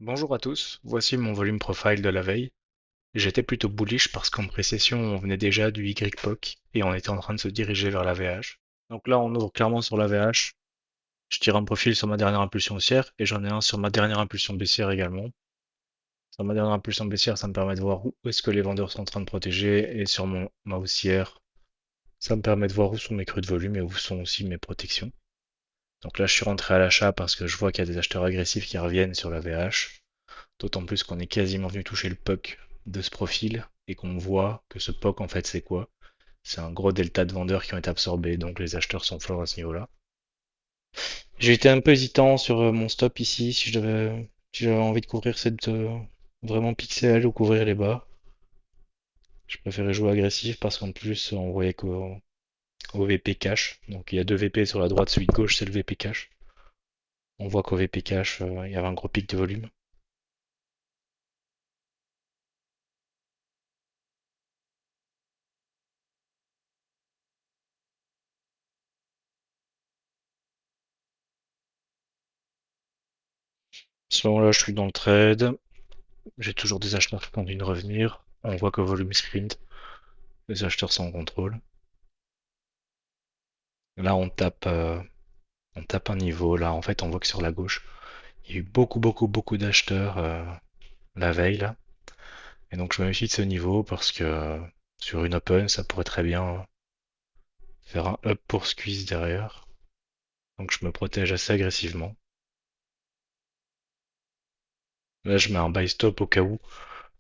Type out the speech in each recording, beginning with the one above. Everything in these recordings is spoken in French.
Bonjour à tous, voici mon volume profile de la veille. J'étais plutôt bullish parce qu'en pré-session on venait déjà du YPOC et on était en train de se diriger vers la VH. Donc là on ouvre clairement sur la VH. Je tire un profil sur ma dernière impulsion haussière et j'en ai un sur ma dernière impulsion baissière également. Sur ma dernière impulsion baissière ça me permet de voir où est-ce que les vendeurs sont en train de protéger et sur ma haussière ça me permet de voir où sont mes creux de volume et où sont aussi mes protections. Donc là je suis rentré à l'achat parce que je vois qu'il y a des acheteurs agressifs qui reviennent sur la VH. D'autant plus qu'on est quasiment venu toucher le POC de ce profil et qu'on voit que ce POC en fait c'est quoi? C'est un gros delta de vendeurs qui ont été absorbés, donc les acheteurs sont forts à ce niveau-là. J'ai été un peu hésitant sur mon stop ici, si j'avais envie de couvrir cette vraiment pixel ou couvrir les bas. Je préférais jouer agressif parce qu'en plus on voyait qu'au VP cash, donc il y a deux VP sur la droite, celui de gauche c'est le VP cash. On voit qu'au VP cash il y avait un gros pic de volume. À ce moment-là je suis dans le trade. J'ai toujours des acheteurs qui continuent de revenir. On voit que volume sprint, les acheteurs sont en contrôle. Là, on tape un niveau. Là, en fait, on voit que sur la gauche, il y a eu beaucoup d'acheteurs la veille là. Et donc, je me méfie de ce niveau parce que sur une open, ça pourrait très bien faire un up pour squeeze derrière. Donc, je me protège assez agressivement. Là, je mets un buy stop au cas où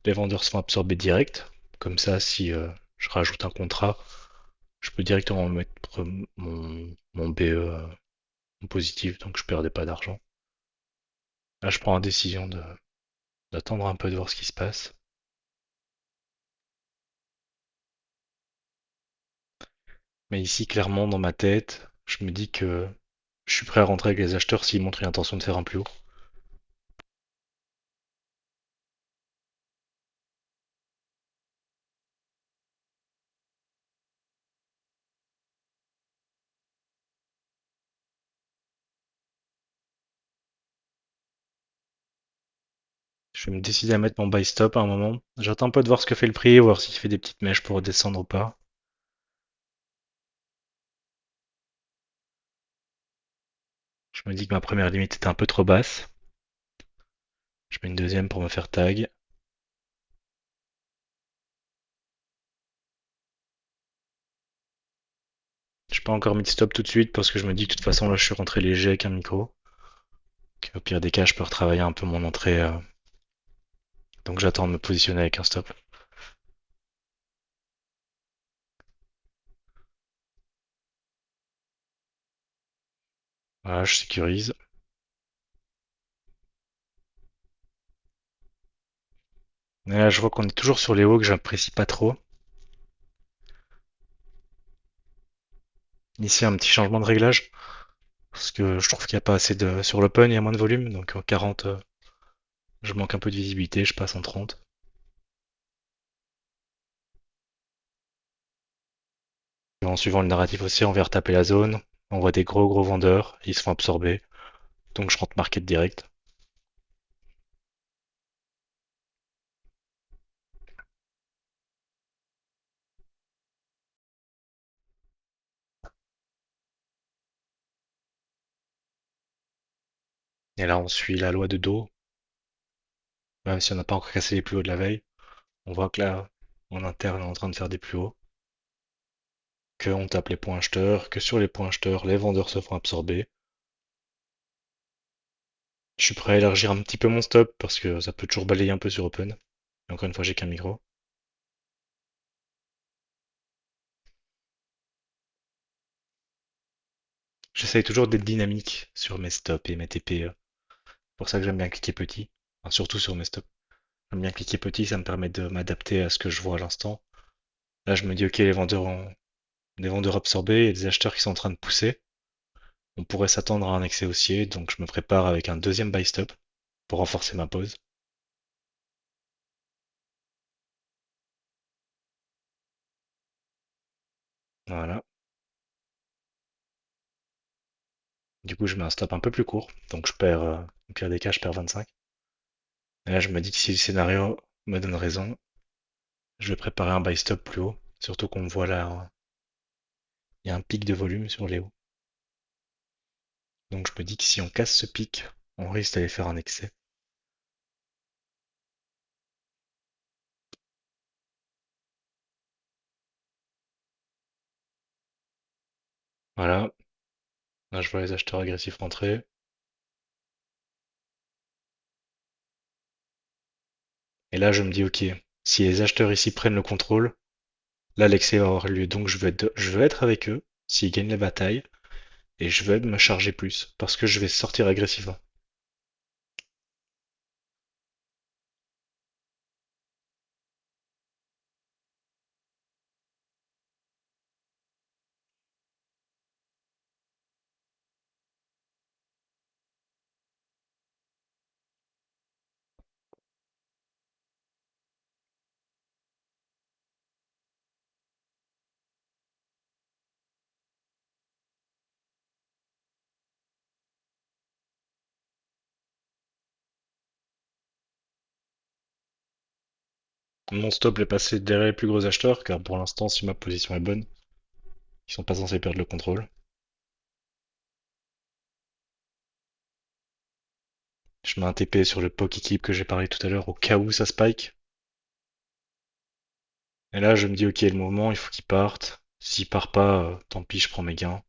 les vendeurs sont absorbés direct. Comme ça, si je rajoute un contrat, je peux directement mettre mon BE positif, donc je perdais pas d'argent. Là, je prends la décision d'attendre un peu de voir ce qui se passe. Mais ici, clairement, dans ma tête, je me dis que je suis prêt à rentrer avec les acheteurs s'ils montrent une intention de faire un plus haut. Je vais me décider à mettre mon buy stop à un moment. J'attends un peu de voir ce que fait le prix, voir s'il fait des petites mèches pour redescendre ou pas. Je me dis que ma première limite était un peu trop basse. Je mets une deuxième pour me faire tag. Je n'ai pas encore mis de stop tout de suite parce que je me dis que de toute façon là je suis rentré léger avec un micro. Au pire des cas, je peux retravailler un peu mon entrée. Donc j'attends de me positionner avec un stop. Voilà, je sécurise. Et là, je vois qu'on est toujours sur les hauts que j'apprécie pas trop. Ici, un petit changement de réglage. Parce que je trouve qu'il n'y a pas assez de. Sur l'open, il y a moins de volume. Donc en 40, je manque un peu de visibilité. Je passe en 30. Et en suivant le narratif aussi, on vient retaper la zone. On voit des gros vendeurs. Ils se font absorber. Donc je rentre market direct. Et là, on suit la loi de dos. Même si on n'a pas encore cassé les plus hauts de la veille. On voit que là, en interne, on est en train de faire des plus hauts. Que on tape les points acheteurs. Que sur les points acheteurs, les vendeurs se font absorber. Je suis prêt à élargir un petit peu mon stop parce que ça peut toujours balayer un peu sur open. Et encore une fois, j'ai qu'un micro. J'essaye toujours d'être dynamique sur mes stops et mes TP. C'est pour ça que j'aime bien cliquer petit. Enfin, surtout sur mes stops. J'aime bien cliquer petit, ça me permet de m'adapter à ce que je vois à l'instant. Là, je me dis, ok, les vendeurs ont des vendeurs absorbés et des acheteurs qui sont en train de pousser. On pourrait s'attendre à un excès haussier, donc je me prépare avec un deuxième buy stop pour renforcer ma pause. Voilà. Du coup, je mets un stop un peu plus court, donc je perds, au pire des cas, je perds 25. Et là, je me dis que si le scénario me donne raison, je vais préparer un buy stop plus haut. Surtout qu'on voit là, il y a un pic de volume sur les hauts. Donc je me dis que si on casse ce pic, on risque d'aller faire un excès. Voilà. Là, je vois les acheteurs agressifs rentrer. Et là, je me dis, ok, si les acheteurs ici prennent le contrôle, là, l'excès va avoir lieu. Donc je veux être avec eux, s'ils gagnent la bataille, et je veux me charger plus, parce que je vais sortir agressivement. Mon stop est passé derrière les plus gros acheteurs, car pour l'instant, si ma position est bonne, ils sont pas censés perdre le contrôle. Je mets un TP sur le POC équipe que j'ai parlé tout à l'heure, au cas où ça spike. Et là, je me dis, ok, le mouvement, il faut qu'il parte. S'il part pas, tant pis, je prends mes gains.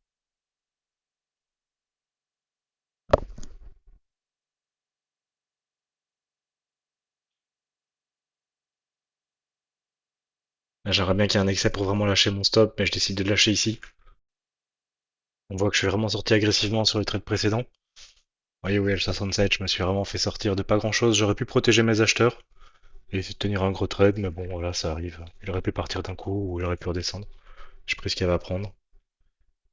Là, j'aimerais bien qu'il y ait un excès pour vraiment lâcher mon stop, mais je décide de le lâcher ici. On voit que je suis vraiment sorti agressivement sur le trade précédent. Vous voyez, oui, L67, je me suis vraiment fait sortir de pas grand chose. J'aurais pu protéger mes acheteurs et essayer de tenir un gros trade, mais bon, voilà, ça arrive. Il aurait pu partir d'un coup ou il aurait pu redescendre. J'ai pris ce qu'il y avait à prendre.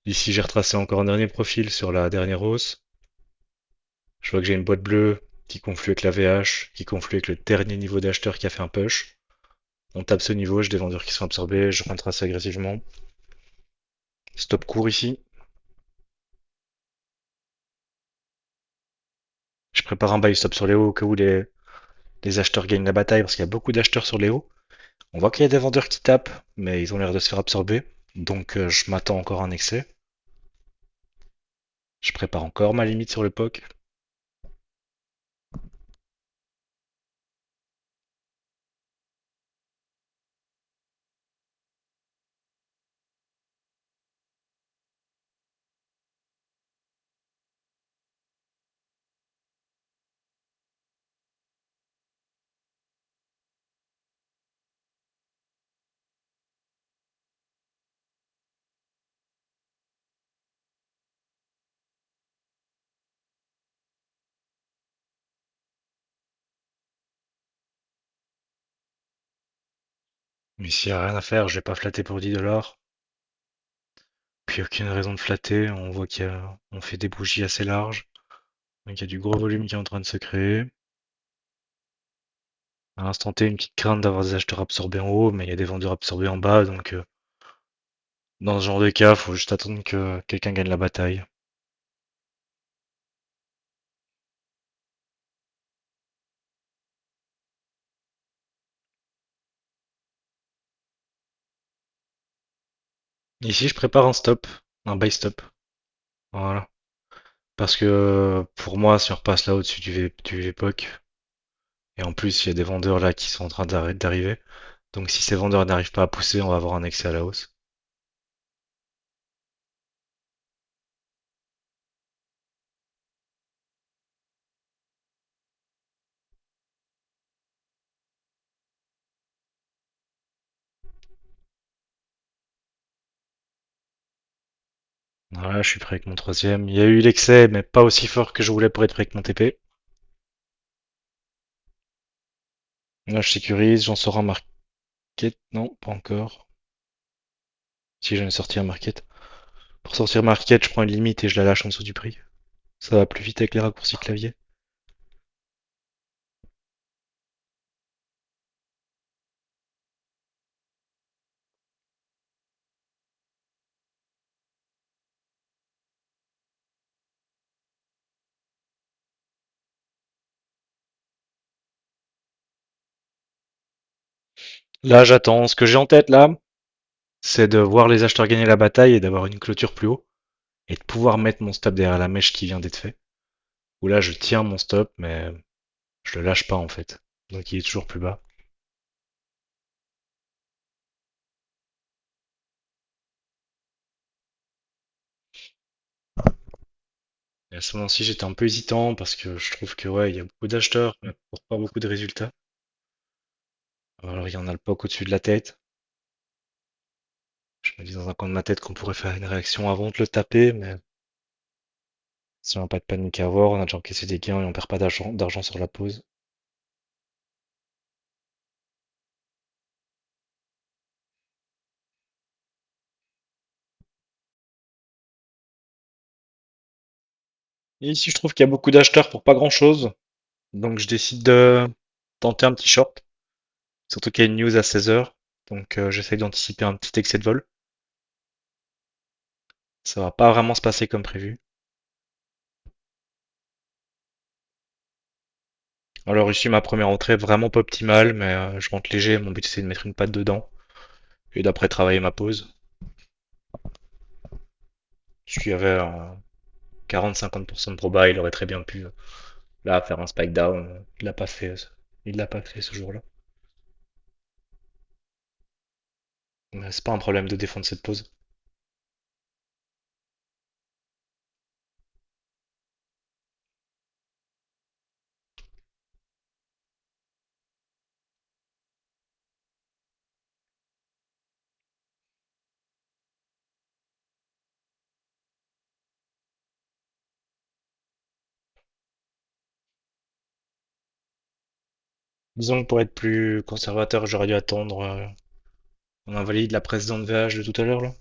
Ici, j'ai retracé encore un dernier profil sur la dernière hausse. Je vois que j'ai une boîte bleue qui conflue avec la VH, qui conflue avec le dernier niveau d'acheteur qui a fait un push. On tape ce niveau, j'ai des vendeurs qui sont absorbés, je rentre assez agressivement. Stop court ici. Je prépare un buy stop sur les hauts au cas où les acheteurs gagnent la bataille parce qu'il y a beaucoup d'acheteurs sur les hauts. On voit qu'il y a des vendeurs qui tapent, mais ils ont l'air de se faire absorber. Donc je m'attends encore à un excès. Je prépare encore ma limite sur le POC. Mais s'il n'y a rien à faire, je vais pas flatter pour 10 $. Puis aucune raison de flatter. On voit on fait des bougies assez larges. Donc il y a du gros volume qui est en train de se créer. À l'instant T, une petite crainte d'avoir des acheteurs absorbés en haut, mais il y a des vendeurs absorbés en bas. Donc dans ce genre de cas, faut juste attendre que quelqu'un gagne la bataille. Ici, je prépare un stop, un buy stop. Voilà. Parce que pour moi, si on repasse là au-dessus du VPOC, et en plus, il y a des vendeurs là qui sont en train d'arriver. Donc si ces vendeurs n'arrivent pas à pousser, on va avoir un excès à la hausse. Voilà, je suis prêt avec mon troisième. Il y a eu l'excès, mais pas aussi fort que je voulais pour être prêt avec mon TP. Là, je sécurise, j'en sors un market. Non, pas encore. Si j'en ai sorti un market. Pour sortir market, je prends une limite et je la lâche en dessous du prix. Ça va plus vite avec les raccourcis clavier. Là, j'attends. Ce que j'ai en tête, là, c'est de voir les acheteurs gagner la bataille et d'avoir une clôture plus haut. Et de pouvoir mettre mon stop derrière la mèche qui vient d'être fait. Où là, je tiens mon stop, mais je le lâche pas, en fait. Donc, il est toujours plus bas. Et à ce moment-ci, j'étais un peu hésitant parce que je trouve que, ouais, il y a beaucoup d'acheteurs, mais pour pas beaucoup de résultats. Alors, il y en a le POC au-dessus de la tête. Je me dis dans un coin de ma tête qu'on pourrait faire une réaction avant de le taper, mais si on n'a pas de panique à avoir, on a déjà encaissé des gains et on perd pas d'argent sur la pause. Et ici, je trouve qu'il y a beaucoup d'acheteurs pour pas grand-chose. Donc, je décide de tenter un petit short. Surtout qu'il y a une news à 16 heures. Donc, j'essaye d'anticiper un petit excès de vol. Ça va pas vraiment se passer comme prévu. Alors ici, ma première entrée, vraiment pas optimale, mais je rentre léger. Mon but, c'est de mettre une patte dedans. Et d'après travailler ma pause. Parce qu'il y avait 40-50% de proba, il aurait très bien pu là faire un spike down. Il l'a pas fait. Il l'a pas fait ce jour-là. Mais c'est pas un problème de défendre cette pause. Disons que pour être plus conservateur, j'aurais dû attendre. On invalide la précédente VH de tout à l'heure là.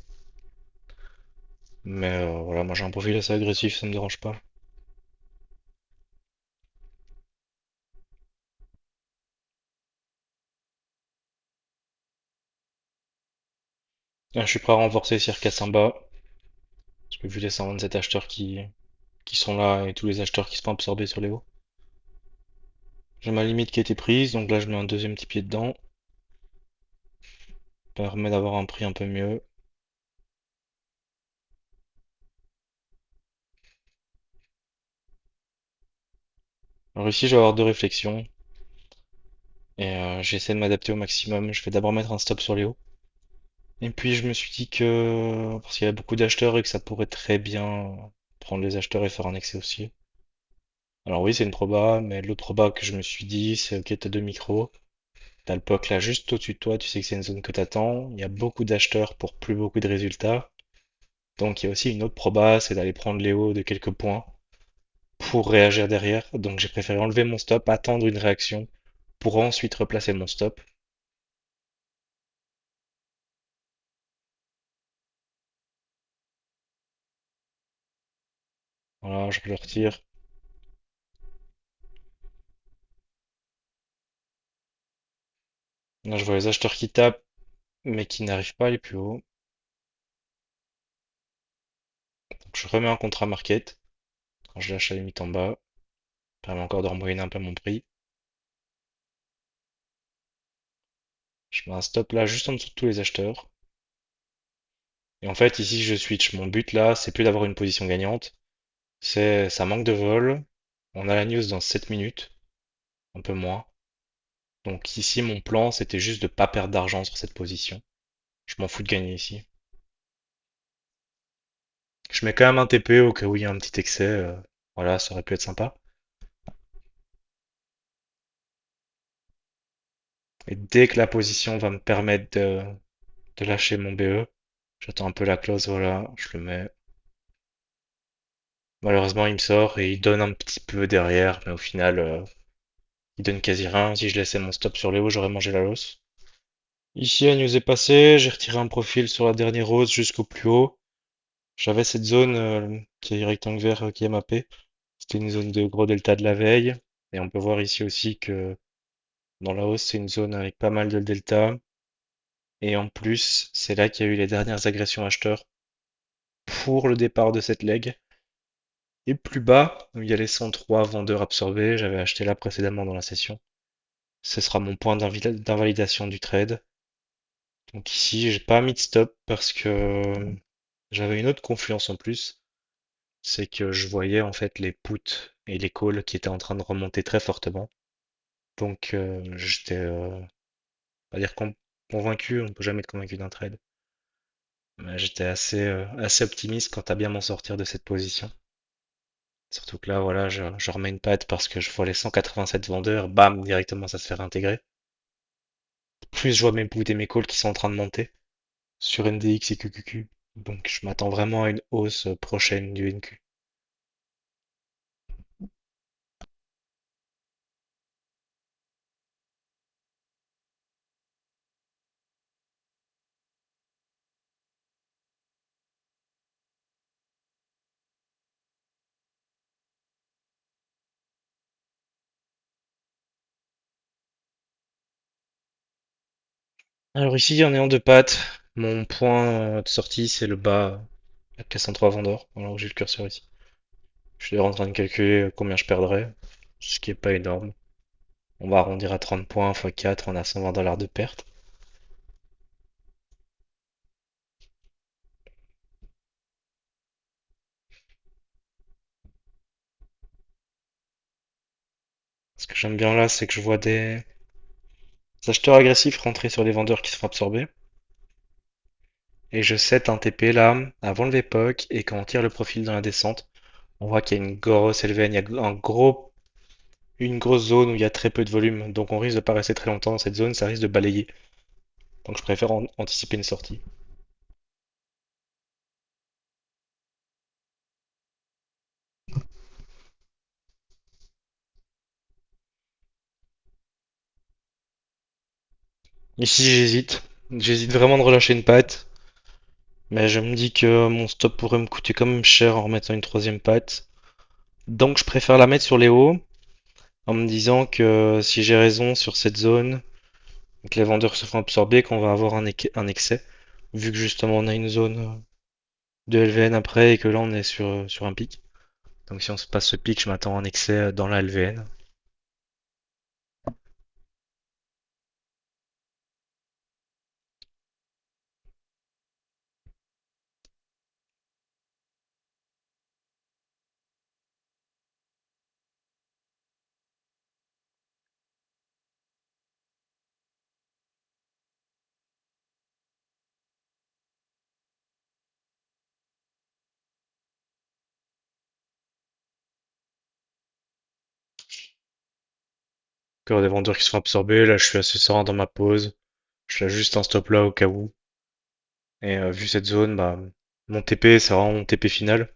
Mais voilà, moi j'ai un profil assez agressif, ça me dérange pas. Je suis prêt à renforcer si recasse en bas. Parce que vu les 127 acheteurs qui sont là et tous les acheteurs qui se font absorber sur les hauts. J'ai ma limite qui a été prise, donc là je mets un deuxième petit pied dedans. Ça permet d'avoir un prix un peu mieux. Alors ici je vais avoir deux réflexions. Et j'essaie de m'adapter au maximum. Je vais d'abord mettre un stop sur les hauts. Et puis je me suis dit que, parce qu'il y avait beaucoup d'acheteurs et que ça pourrait très bien prendre les acheteurs et faire un excès aussi. Alors oui, c'est une proba, mais l'autre proba que je me suis dit, c'est ok, t'as deux micros. T'as le POC là juste au-dessus de toi, tu sais que c'est une zone que t'attends. Il y a beaucoup d'acheteurs pour plus beaucoup de résultats. Donc il y a aussi une autre proba, c'est d'aller prendre les hauts de quelques points pour réagir derrière. Donc j'ai préféré enlever mon stop, attendre une réaction pour ensuite replacer mon stop. Voilà, je le retire. Là, je vois les acheteurs qui tapent, mais qui n'arrivent pas à aller plus haut. Donc je remets un contrat market. Quand je lâche à la limite en bas, ça permet encore de remoyenner un peu mon prix. Je mets un stop là, juste en dessous de tous les acheteurs. Et en fait, ici, je switch. Mon but là, c'est plus d'avoir une position gagnante. C'est, ça manque de vol. On a la news dans 7 minutes, un peu moins. Donc ici, mon plan, c'était juste de pas perdre d'argent sur cette position. Je m'en fous de gagner ici. Je mets quand même un TP au cas où il y a un petit excès. Voilà, ça aurait pu être sympa. Et dès que la position va me permettre de lâcher mon BE, j'attends un peu la close, voilà, je le mets. Malheureusement, il me sort et il donne un petit peu derrière, mais au final, il donne quasi rien. Si je laissais mon stop sur les hauts, j'aurais mangé la loss. Ici, la news est passée, j'ai retiré un profil sur la dernière hausse jusqu'au plus haut. J'avais cette zone qui est rectangle vert qui est mappée. C'était une zone de gros delta de la veille. Et on peut voir ici aussi que dans la hausse, c'est une zone avec pas mal de delta. Et en plus, c'est là qu'il y a eu les dernières agressions acheteurs pour le départ de cette leg. Et plus bas, il y a les 103 vendeurs absorbés. J'avais acheté là précédemment dans la session. Ce sera mon point d'invalidation du trade. Donc ici, j'ai pas mis de stop parce que j'avais une autre confluence en plus. C'est que je voyais en fait les puts et les calls qui étaient en train de remonter très fortement. Donc j'étais, pas dire convaincu, on peut jamais être convaincu d'un trade. Mais j'étais assez optimiste quant à bien m'en sortir de cette position. Surtout que là, voilà, je remets une patte parce que je vois les 187 vendeurs, bam, directement ça se fait réintégrer. Plus je vois mes puts et mes calls qui sont en train de monter sur NDX et QQQ. Donc je m'attends vraiment à une hausse prochaine du NQ. Alors ici, on est en deux pattes. Mon point de sortie, c'est le bas, la K103 vendeur, alors où j'ai le curseur ici. Je suis en train de calculer combien je perdrais, ce qui est pas énorme. On va arrondir à 30 points x 4, on a 120 dollars de perte. Ce que j'aime bien là, c'est que je vois des acheteurs agressifs rentrer sur des vendeurs qui se font absorber. Et je set un TP là, avant l'époque, et quand on tire le profil dans la descente, on voit qu'il y a une grosse LVN, il y a une grosse zone où il y a très peu de volume. Donc on risque de pas rester très longtemps dans cette zone, ça risque de balayer. Donc je préfère anticiper une sortie. Ici j'hésite. J'hésite vraiment de relâcher une patte. Mais je me dis que mon stop pourrait me coûter quand même cher en remettant une troisième patte. Donc je préfère la mettre sur les hauts, en me disant que si j'ai raison sur cette zone, que les vendeurs se font absorber, qu'on va avoir un excès. Vu que justement on a une zone de LVN après et que là on est sur un pic. Donc si on se passe ce pic, je m'attends à un excès dans la LVN. Encore des vendeurs qui se font absorber, là je suis assez serein dans ma pause. Je lâche juste un stop là au cas où. Et vu cette zone, bah mon TP c'est vraiment mon TP final.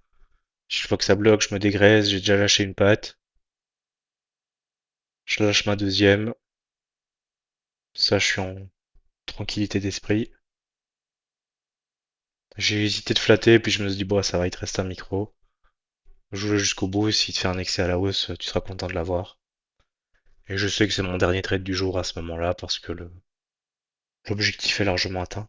Chaque fois que ça bloque, je me dégraisse, j'ai déjà lâché une patte. Je lâche ma deuxième. Ça, je suis en tranquillité d'esprit. J'ai hésité de flatter, puis je me suis dit, bon, ça va, il te reste un micro. Joue-le jusqu'au bout, s'il te fait un excès à la hausse, tu seras content de l'avoir. Et je sais que c'est mon dernier trade du jour à ce moment-là, parce que l'objectif est largement atteint.